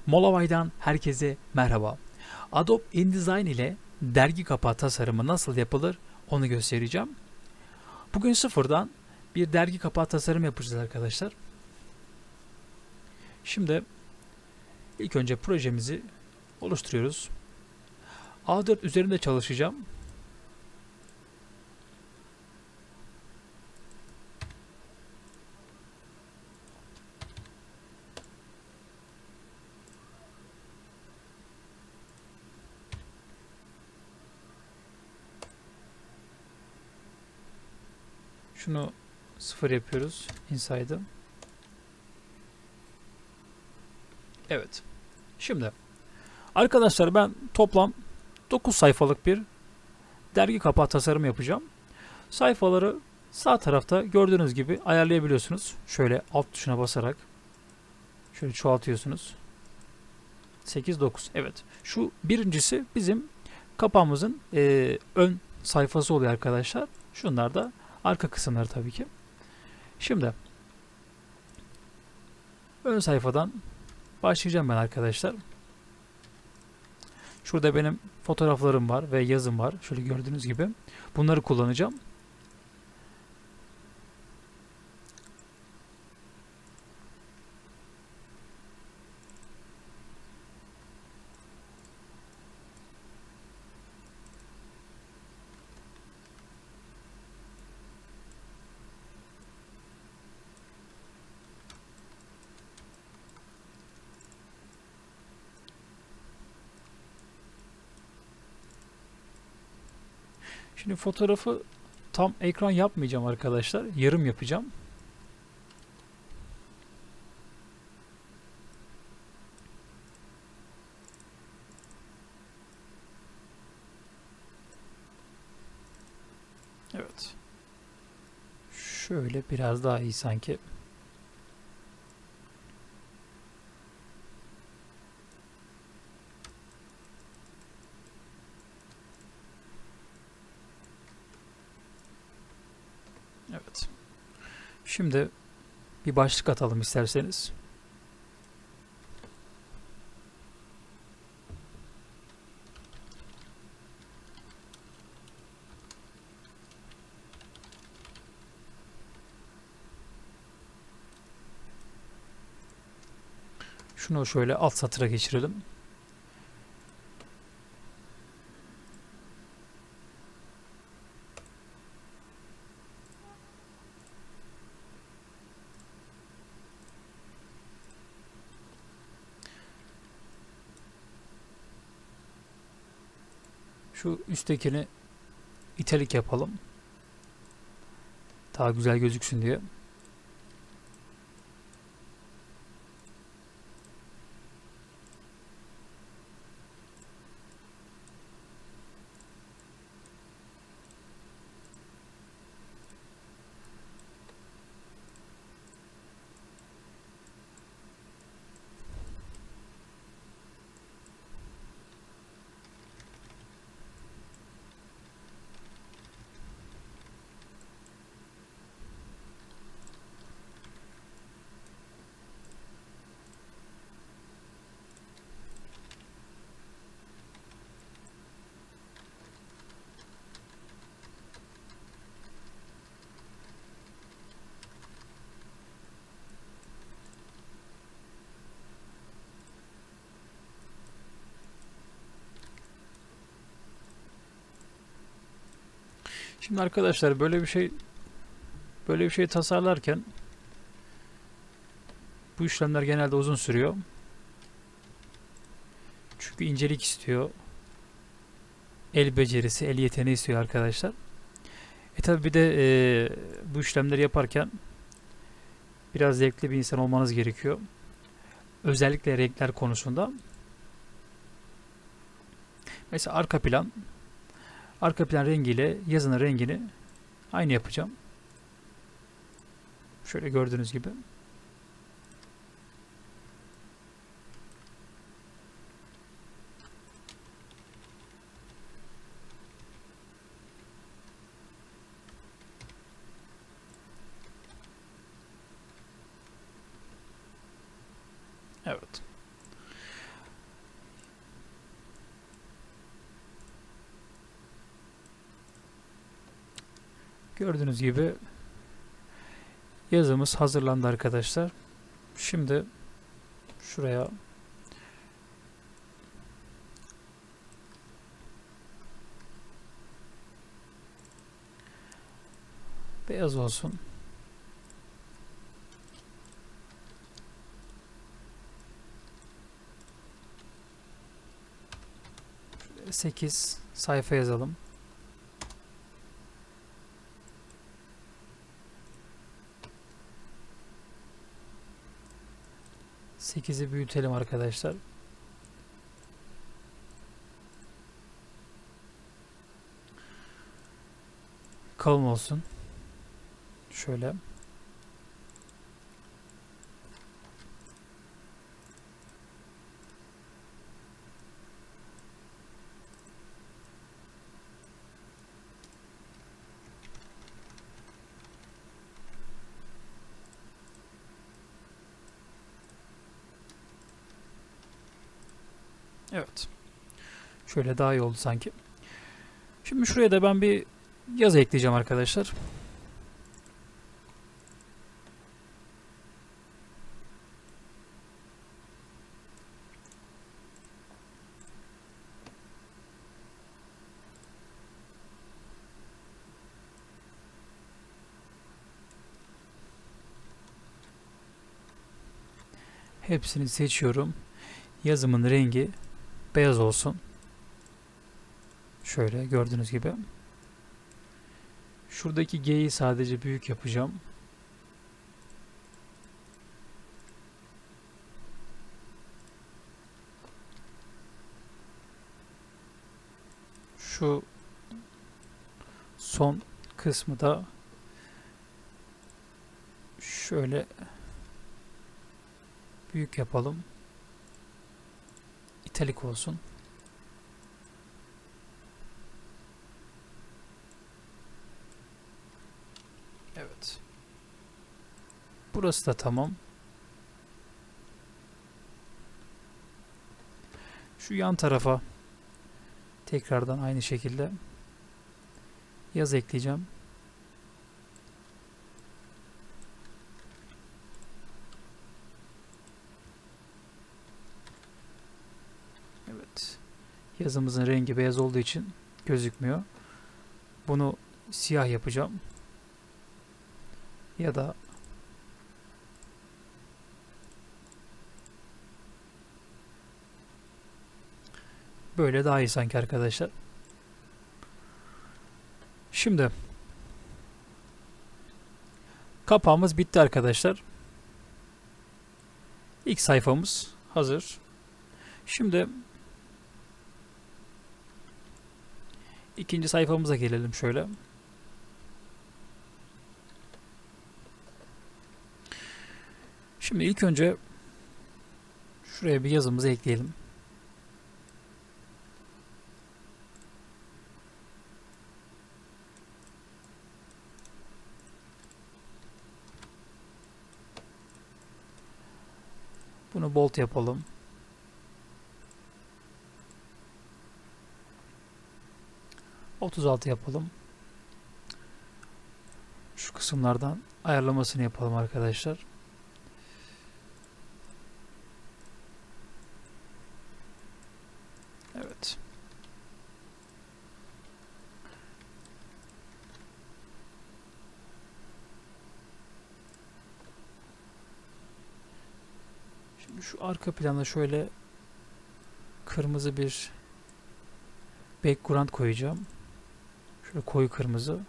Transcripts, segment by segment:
Molavay'dan herkese merhaba. Adobe InDesign ile dergi kapağı tasarımı nasıl yapılır onu göstereceğim. Bugün sıfırdan bir dergi kapağı tasarım yapacağız arkadaşlar. Şimdi ilk önce projemizi oluşturuyoruz. A4 üzerinde çalışacağım. Şunu sıfır yapıyoruz. Inside'ı. Evet. Şimdi arkadaşlar ben toplam 9 sayfalık bir dergi kapağı tasarım yapacağım. Sayfaları sağ tarafta gördüğünüz gibi ayarlayabiliyorsunuz. Şöyle alt tuşuna basarak şöyle çoğaltıyorsunuz. 8, 9. Evet. Şu birincisi bizim kapağımızın ön sayfası oluyor arkadaşlar. Şunlar da arka kısımları tabii ki. Şimdi ön sayfadan başlayacağım ben arkadaşlar. Şurada benim fotoğraflarım var ve yazım var. Şöyle gördüğünüz gibi. Bunları kullanacağım. Şimdi fotoğrafı tam ekran yapmayacağım arkadaşlar. Yarım yapacağım. Evet. Şöyle biraz daha iyi sanki. Evet. Şimdi bir başlık atalım isterseniz. Şunu şöyle alt satıra geçirelim. Şu üsttekini italik yapalım. Daha güzel gözüksün diye. Şimdi arkadaşlar böyle bir şey tasarlarken bu işlemler genelde uzun sürüyor. Çünkü incelik istiyor. El becerisi, el yeteneği istiyor arkadaşlar. Tabi bir de bu işlemleri yaparken biraz zevkli bir insan olmanız gerekiyor. Özellikle renkler konusunda. Mesela arka plan rengiyle yazının rengini aynı yapacağım. Şöyle gördüğünüz gibi. Evet. Gördüğünüz gibi yazımız hazırlandı arkadaşlar. Şimdi şuraya beyaz olsun. Şöyle 8 sayfa yazalım. Sekizi büyütelim arkadaşlar. Kalın olsun. Şöyle. Evet. Şöyle daha iyi oldu sanki. Şimdi şuraya da ben bir yazı ekleyeceğim arkadaşlar. Hepsini seçiyorum. Yazımın rengi beyaz olsun. Şöyle gördüğünüz gibi. Şuradaki G'yi sadece büyük yapacağım. Şu son kısmı da şöyle büyük yapalım. İtalik olsun. Evet. Burası da tamam. Şu yan tarafa tekrardan aynı şekilde yazı ekleyeceğim. Evet. Yazımızın rengi beyaz olduğu için gözükmüyor. Bunu siyah yapacağım. Ya da böyle daha iyi sanki arkadaşlar. Şimdi kapağımız bitti arkadaşlar. İlk sayfamız hazır. Şimdi ikinci sayfamıza gelelim şöyle. Şimdi ilk önce şuraya bir yazımızı ekleyelim. Bunu bold yapalım. %36 yapalım. Şu kısımlardan ayarlamasını yapalım arkadaşlar. Evet. Şimdi şu arka plana şöyle kırmızı bir background koyacağım. Şöyle koyu kırmızı.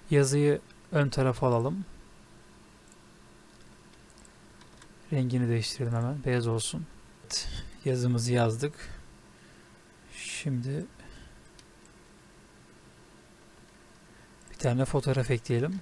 Yazıyı ön tarafa alalım. Rengini değiştirelim hemen. Beyaz olsun. Evet, yazımızı yazdık. Şimdi bir tane fotoğraf ekleyelim.